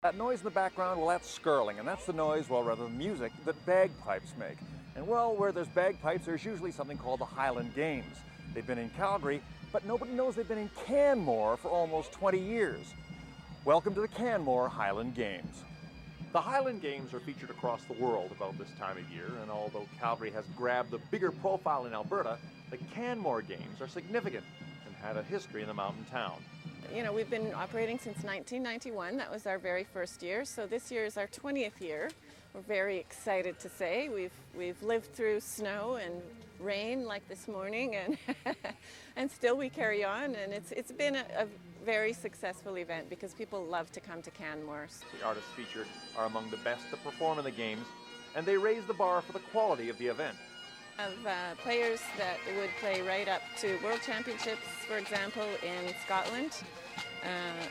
That noise in the background, well, that's skirling, and that's the noise, well, rather the music that bagpipes make. And well, where there's bagpipes, there's usually something called the Highland Games. They've been in Calgary, but nobody knows they've been in Canmore for almost 20 years. Welcome to the Canmore Highland Games. The Highland Games are featured across the world about this time of year, and although Calgary has grabbed the bigger profile in Alberta, the Canmore Games are significant and had a history in the mountain town. You know, we've been operating since 1991. That was our very first year. So this year is our 20th year. We're very excited to say we've lived through snow and rain like this morning, and and still we carry on. And it's been a very successful event because people love to come to Canmore. The artists featured are among the best to perform in the games, and they raise the bar for the quality of the event. Of players that would play right up to World Championships, for example, in Scotland,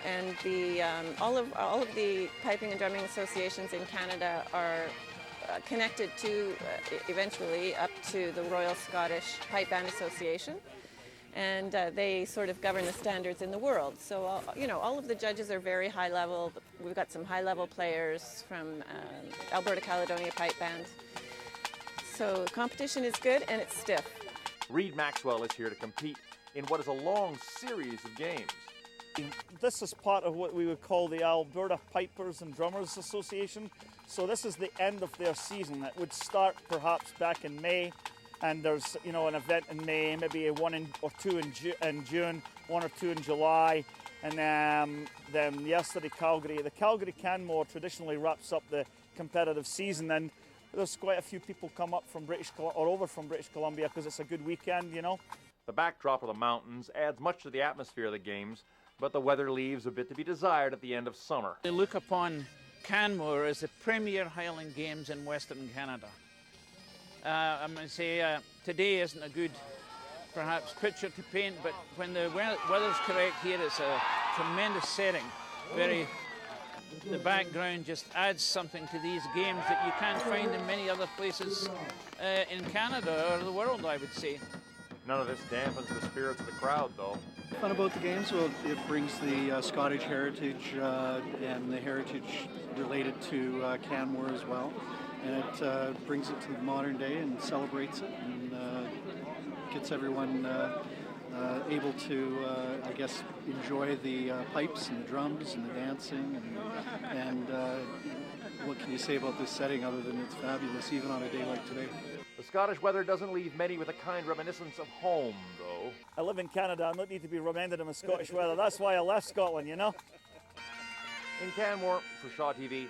and all of the piping and drumming associations in Canada are connected to eventually up to the Royal Scottish Pipe Band Association, and they sort of govern the standards in the world. So all of the judges are very high level. We've got some high level players from Alberta Caledonia Pipe Band. So the competition is good and it's stiff. Reed Maxwell is here to compete in what is a long series of games. This is part of what we would call the Alberta Pipers and Drummers Association. So this is the end of their season. It would start perhaps back in May, and there's an event in May, maybe one or two in June, one or two in July, and then yesterday Calgary. The Calgary Canmore traditionally wraps up the competitive season, and there's quite a few people come up from over from British Columbia because it's a good weekend, The backdrop of the mountains adds much to the atmosphere of the games, but the weather leaves a bit to be desired at the end of summer. They look upon Canmore as the premier Highland Games in Western Canada. I'm going to say today isn't a good, perhaps, picture to paint, but when the weather's correct here, it's a tremendous setting. The background just adds something to these games that you can't find in many other places in Canada or the world, I would say. None of this dampens the spirits of the crowd, though. Fun about the games, well, it brings the Scottish heritage and the heritage related to Canmore as well, and it brings it to the modern day and celebrates it and gets everyone able to, I guess, enjoy the pipes and the drums and the dancing and what can you say about this setting other than it's fabulous, even on a day like today. The Scottish weather doesn't leave many with a kind reminiscence of home, though. I live in Canada. I don't need to be reminded of my Scottish weather. That's why I left Scotland, In Canmore, for Shaw TV,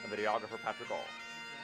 I'm videographer Patrick All.